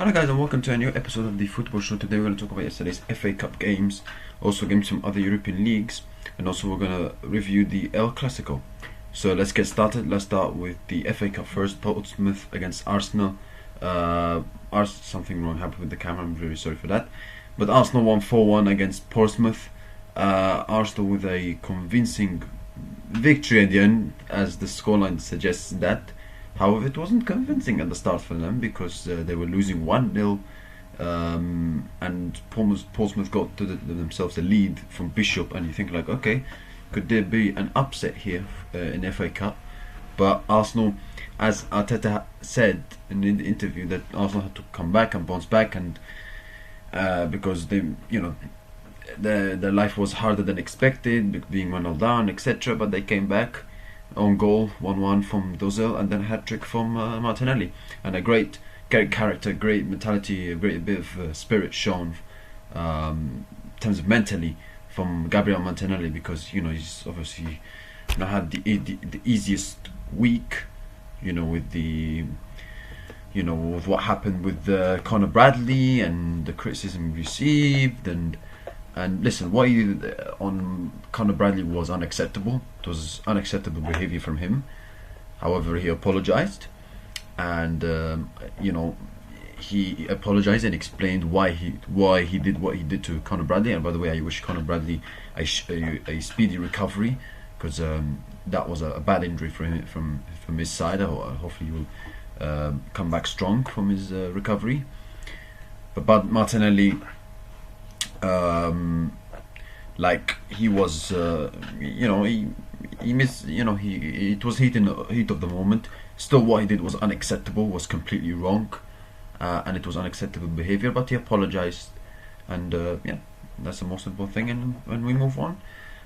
Hello guys, and welcome to a new episode of the Football Show. Today we're going to talk about yesterday's FA Cup games, also games from other European leagues, and also we're going to review the El Clasico. So let's get started. Let's start with the FA Cup first. Portsmouth against Arsenal. Something wrong happened with the camera, I'm very sorry for that. But Arsenal won 4-1 against Portsmouth. Arsenal with a convincing victory at the end, as the scoreline suggests that. However, it wasn't convincing at the start for them because they were losing 1-0, and Portsmouth got to themselves a lead from Bishop, and you think like, okay, could there be an upset here in FA Cup? But Arsenal, as Arteta said in the interview, that Arsenal had to come back and bounce back, and because they, their life was harder than expected, being 1-0 down, etc. But they came back. On goal, 1-1 from Dozel, and then a hat-trick from Martinelli, and a great character, great mentality, a great bit of spirit shown in terms of mentally from Gabriel Martinelli, because he's obviously had the easiest week, with the with what happened with Conor Bradley and the criticism received, and listen, what he did on Conor Bradley was unacceptable. It was unacceptable behaviour from him. However, he apologised, and he apologised and explained why he did what he did to Conor Bradley. And by the way, I wish Conor Bradley a speedy recovery, because that was a bad injury for him from his side. Hopefully, he will come back strong from his recovery. But Martinelli. He was, he missed, it was heat of the moment. Still, what he did was unacceptable, was completely wrong, and it was unacceptable behaviour. But he apologised, and that's the most important thing. And we move on.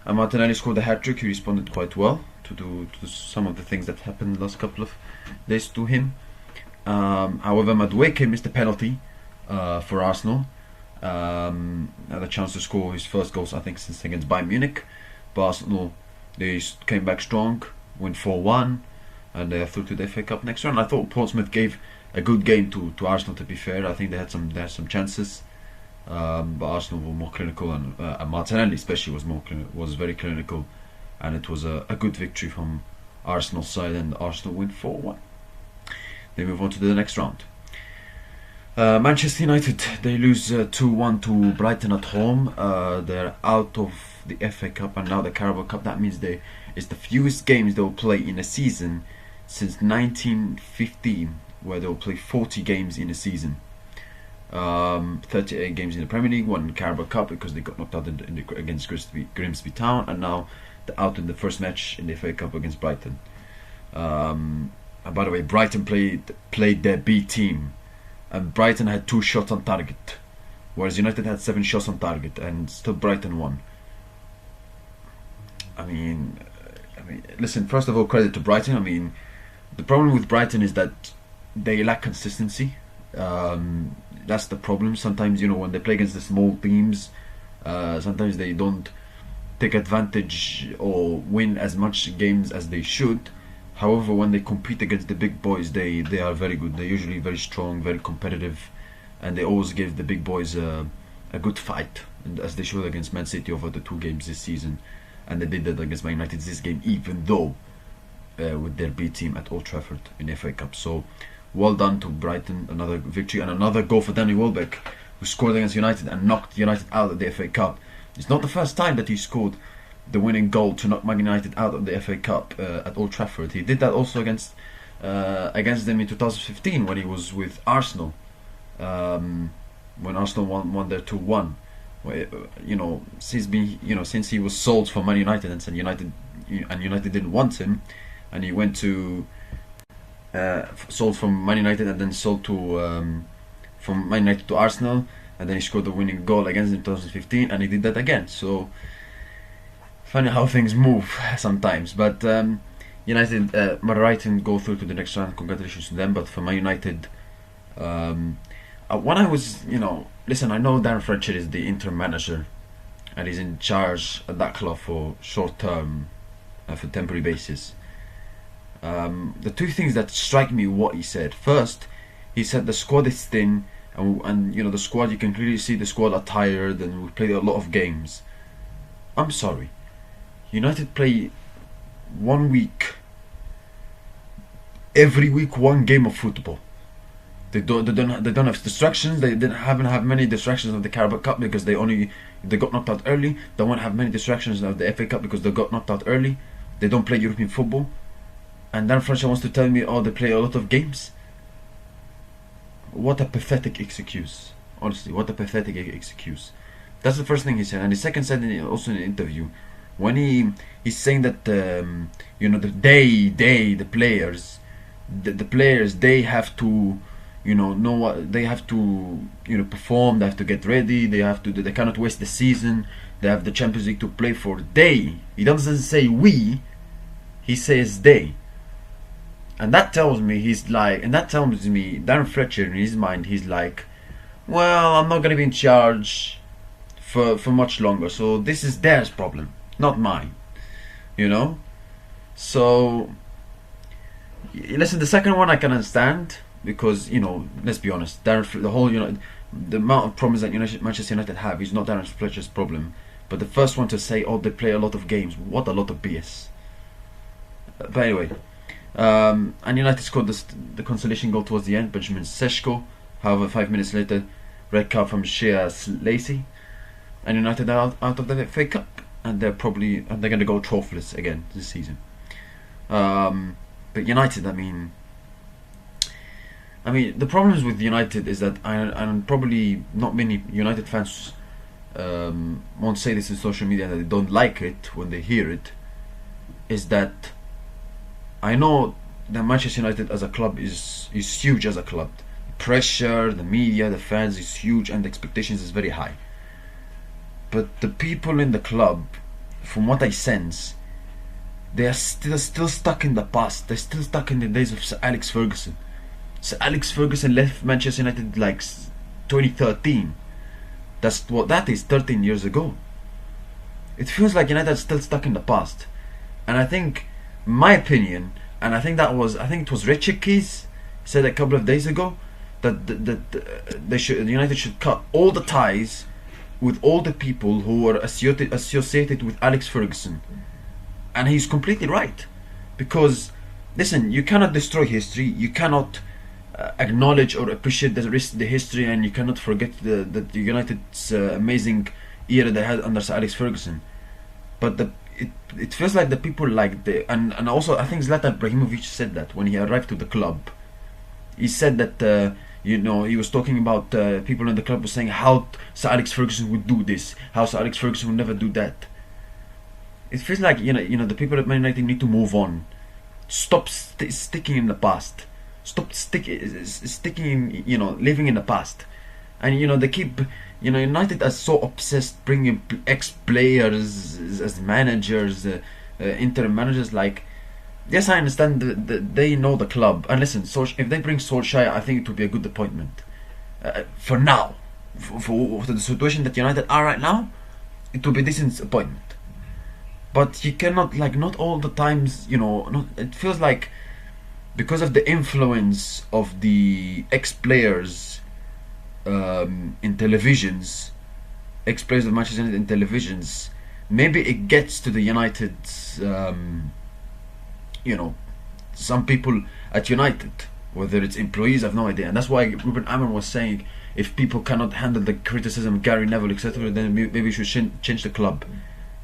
And Martinelli scored a hat-trick. He responded quite well to some of the things that happened the last couple of days to him. However, Madueke missed a penalty for Arsenal. Had a chance to score his first goals, I think, since against Bayern Munich. But Arsenal, they came back strong, win 4-1, and they are through to the FA Cup next round. I thought Portsmouth gave a good game to Arsenal. To be fair, I think they had some chances, but Arsenal were more clinical, and Martinelli especially was very clinical, and it was a good victory from Arsenal's side, and Arsenal win 4-1. They move on to the next round. Manchester United, they lose 2-1 to Brighton at home. They're out of the FA Cup and now the Carabao Cup. That means it's the fewest games they will play in a season since 1915, where they will play 40 games in a season. 38 games in the Premier League, 1 in the Carabao Cup because they got knocked out against Grimsby Town, and now they're out in the first match in the FA Cup against Brighton. And by the way, Brighton played their B team. And Brighton had 2 shots on target, whereas United had 7 shots on target, and still Brighton won. I mean, listen. First of all, credit to Brighton. I mean, the problem with Brighton is that they lack consistency. That's the problem. Sometimes, when they play against the small teams, sometimes they don't take advantage or win as much games as they should. However, when they compete against the big boys, they are very good. They're usually very strong, very competitive, and they always give the big boys a good fight, and as they showed against Man City over the 2 games this season, and they did that against Man United this game, even though with their B team at Old Trafford in FA Cup. So, well done to Brighton, another victory and another goal for Danny Welbeck, who scored against United and knocked United out of the FA Cup. It's not the first time that he scored the winning goal to knock Man United out of the FA Cup at Old Trafford. He did that also against them in 2015 when he was with Arsenal, when Arsenal won their 2-1. Since he was sold from Man United and United didn't want him, and he went to sold from Man United and then sold to from Man United to Arsenal, and then he scored the winning goal against them in 2015, and he did that again. So. Funny how things move sometimes, but Brighton go through to the next round. Congratulations to them. But for Man United, when I was, listen, I know Darren Fletcher is the interim manager, and he's in charge at that club for short term, for temporary basis. The 2 things that strike me what he said. First, he said the squad is thin and you know the squad. You can clearly see the squad are tired, and we played a lot of games. I'm sorry, United play 1 week. Every week, one game of football. They don't have distractions. They haven't have many distractions of the Carabao Cup because they got knocked out early. They won't have many distractions of the FA Cup because they got knocked out early. They don't play European football. And then Fletcher wants to tell me, oh, they play a lot of games. What a pathetic excuse. Honestly, what a pathetic excuse. That's the first thing he said. And the second said also in an interview, when he's saying that you know, the players, the players, they have to, you know what, they have to, you know, perform. They have to get ready. They cannot waste the season. They have the Champions League to play for. He doesn't say we. He says they. And that tells me Darren Fletcher, in his mind, he's like, well, I'm not gonna be in charge for much longer. So this is theirs problem, not mine. You know. So listen, the second one I can understand because, you know, let's be honest, the whole, you know, the amount of problems that Manchester United have is not Darren Fletcher's problem. But the first one to say, oh, they play a lot of games, what a lot of BS. But anyway. And United scored the consolation goal towards the end. Benjamin Sesko. However, 5 minutes later, red card from Shea Lacey, and United are out of the FA Cup, and they're going to go trophyless again this season. But United, I mean, the problems with United is that and probably not many United fans won't say this in social media that they don't like it when they hear it. Is that I know that Manchester United as a club is huge as a club. Pressure, the media, the fans is huge, and the expectations is very high. But the people in the club, from what I sense, they are still stuck in the past. They're still stuck in the days of Sir Alex Ferguson. Sir Alex Ferguson left Manchester United like 2013. That's what that is, 13 years ago. It feels like United are still stuck in the past. And I think, my opinion, and I think it was Richard Keys said a couple of days ago that United should cut all the ties with all the people who were associated with Alex Ferguson. And he's completely right, because listen, you cannot destroy history, you cannot acknowledge or appreciate the history, and you cannot forget the United's amazing era they had under Sir Alex Ferguson. But it feels like the people and also I think Zlatan Ibrahimovic said that when he arrived to the club. He said that you know, he was talking about people in the club were saying how Sir Alex Ferguson would do this, how Sir Alex Ferguson would never do that. It feels like you know the people at Man United need to move on. Stop sticking in the past. Stop sticking, you know, living in the past. And you know they keep, you know, United are so obsessed bringing ex-players as managers, interim managers. Like, yes, I understand that they know the club. And listen, if they bring Solskjaer, I think it would be a good appointment. For now, for the situation that United are right now, it would be a decent appointment. But you cannot, like, not all the times, you know. It feels like because of the influence of the ex-players in televisions, ex-players of Manchester United in televisions, maybe it gets to the United's, you know, some people at United, whether it's employees, I've no idea. And that's why Ruben Amorim was saying, if people cannot handle the criticism of Gary Neville, etc., then maybe we should change the club.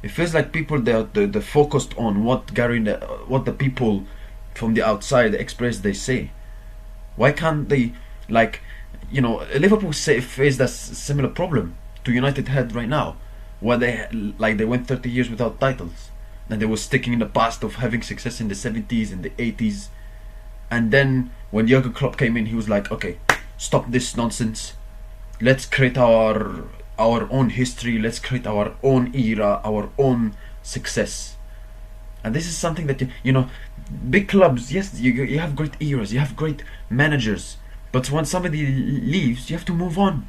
It feels like people they're focused on what the people from the outside, the ex-players, they say. Why can't they, like, you know, Liverpool face that similar problem to United had right now, where they went 30 years without titles, and they were sticking in the past of having success in the 70s and the 80s, and then when Jurgen Klopp came in, he was like, okay, stop this nonsense, let's create our own history, let's create our own era, our own success. And this is something that you know, big clubs, yes, you have great eras, you have great managers, but when somebody leaves, you have to move on.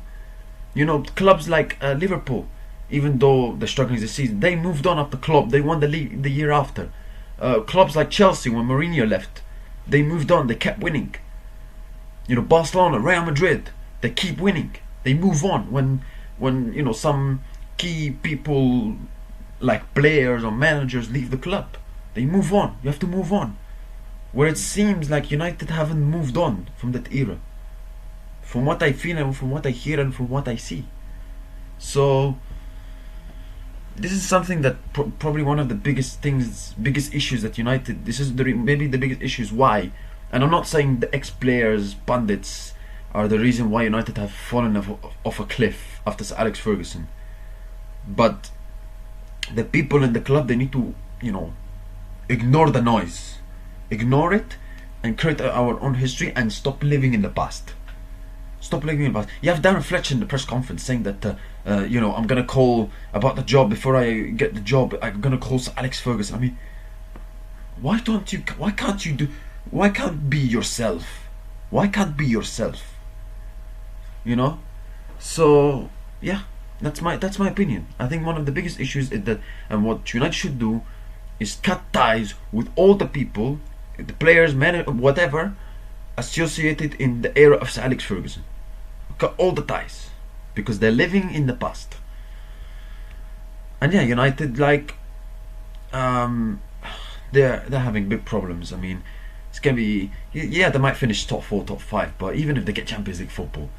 You know, clubs like Liverpool, even though they're struggling this season, they moved on after Klopp, they won the league the year after. Clubs like Chelsea, when Mourinho left, they moved on, they kept winning. You know, Barcelona, Real Madrid, They keep winning. They move on when you know some key people like players or managers leave the club. They move on. You have to move on. Where it seems like United haven't moved on from that era. From what I feel and from what I hear and from what I see. So this is something that probably one of the biggest issues that United. This is maybe the biggest issues why. And I'm not saying the ex-players, pundits, are the reason why United have fallen off a cliff after Sir Alex Ferguson. But the people in the club, they need to, you know, ignore the noise, ignore it, and create our own history and stop living in the past. Stop living in the past. You have Darren Fletcher in the press conference saying that, you know, I'm gonna call about the job before I get the job. I'm gonna call Sir Alex Ferguson. I mean, why can't be yourself? Why can't be yourself? You know? So yeah, that's my opinion. I think one of the biggest issues is that, and what United should do is cut ties with all the people, the players, men, whatever, associated in the era of Sir Alex Ferguson. Cut all the ties because they're living in the past. And yeah, United, like, they're having big problems. I mean, it's gonna be, yeah, they might finish top 4, top 5, but even if they get Champions League football,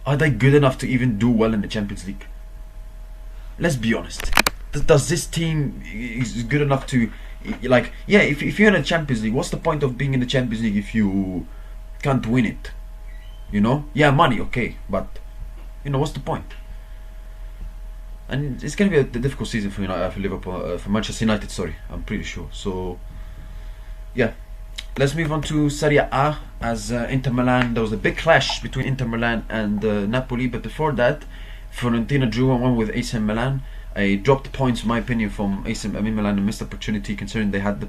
are they good enough to even do well in the Champions League? Let's be honest. Does this team is good enough to, like, yeah, if you're in the Champions League, what's the point of being in the Champions League if you can't win it? You know? Yeah, money, okay, but you know, what's the point? And it's going to be a difficult season for United, for Liverpool, for Manchester United. Sorry, I'm pretty sure. So yeah, let's move on to Serie A. As Inter Milan, there was a big clash between Inter Milan and Napoli, but before that, Fiorentina drew 1-1 with AC Milan. I dropped points, in my opinion, from AC Milan, a missed opportunity, considering they had the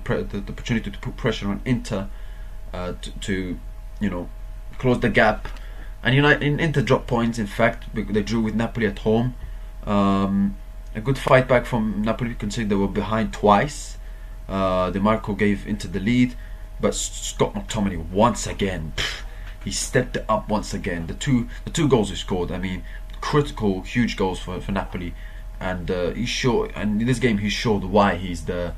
opportunity to put pressure on Inter to you know, close the gap. And Inter dropped points. In fact, they drew with Napoli at home. A good fight back from Napoli, considering they were behind twice. De Marco gave Inter the lead, but Scott McTominay once again, he stepped it up once again. The two goals he scored, I mean, critical, huge goals for Napoli. And he showed, and in this game he showed why he's you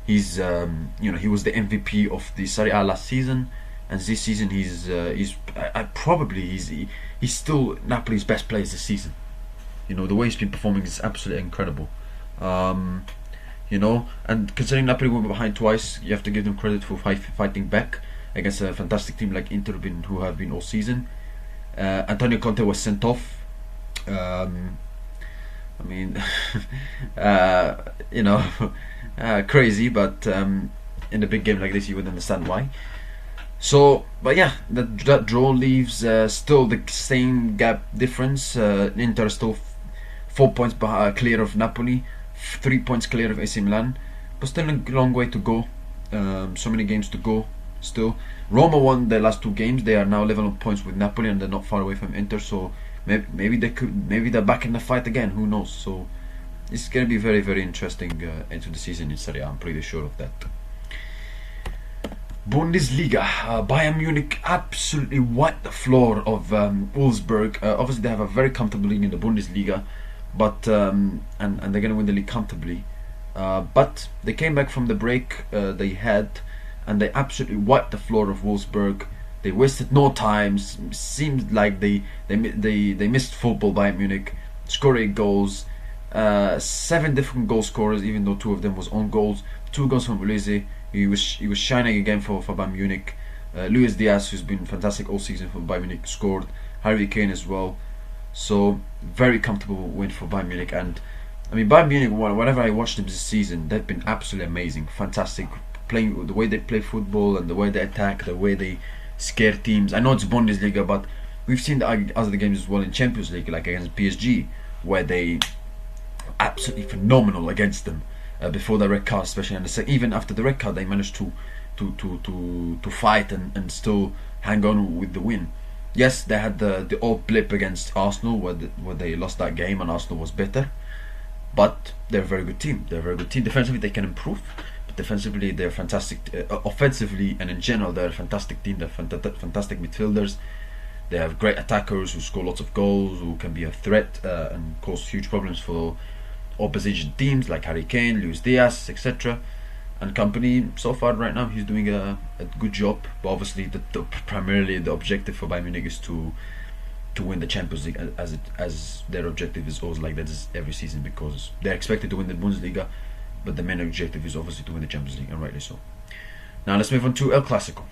know, he was the MVP of the Serie A last season, and this season he's still Napoli's best player this season. You know, the way he's been performing is absolutely incredible. You know, and considering Napoli were behind twice, you have to give them credit for fighting back against a fantastic team like Inter, who have been all season. Antonio Conte was sent off. I mean, you know, crazy, but in a big game like this, you would understand why. So, but yeah, that draw leaves still the same gap difference. Inter still 4 points clear of Napoli, 3 points clear of AC Milan, but still a long way to go. So many games to go still. Roma won their last 2 games. They are now level on points with Napoli, and they're not far away from Inter. So maybe they're back in the fight again. Who knows? So it's going to be very, very interesting into the season in Serie A. I'm pretty sure of that. Bundesliga, Bayern Munich absolutely wiped the floor of Wolfsburg. Obviously, they have a very comfortable league in the Bundesliga, but and they're going to win the league comfortably. But they came back from the break they had, and they absolutely wiped the floor of Wolfsburg. They wasted no time. Seemed like they missed football. Bayern Munich scored 8 goals, 7 different goal scorers, even though 2 of them was own goals. 2 goals from Ulisse. He was shining again for Bayern Munich. Luis Diaz, who's been fantastic all season for Bayern Munich, scored. Harry Kane as well. So very comfortable win for Bayern Munich. And I mean, Bayern Munich, whenever I watched them this season, they've been absolutely amazing, fantastic, playing the way they play football and the way they attack, the way they scare teams. I know it's Bundesliga, but we've seen the other games as well in Champions League, like against PSG, where they absolutely phenomenal against them. Before the red card, especially, and even after the red card, they managed to fight and still hang on with the win. Yes, they had the old blip against Arsenal where they lost that game and Arsenal was better, but they're a very good team. They're a very good team. Defensively, they can improve, but defensively, they're fantastic. Offensively and in general, they're a fantastic team. They're fantastic midfielders. They have great attackers who score lots of goals, who can be a threat and cause huge problems for opposition teams like Harry Kane, Luis Diaz, etc. And company, so far right now, he's doing a good job. But obviously, primarily the objective for Bayern Munich is to win the Champions League, as their objective is always like that is every season, because they're expected to win the Bundesliga, but the main objective is obviously to win the Champions League, and rightly so. Now let's move on to El Clasico.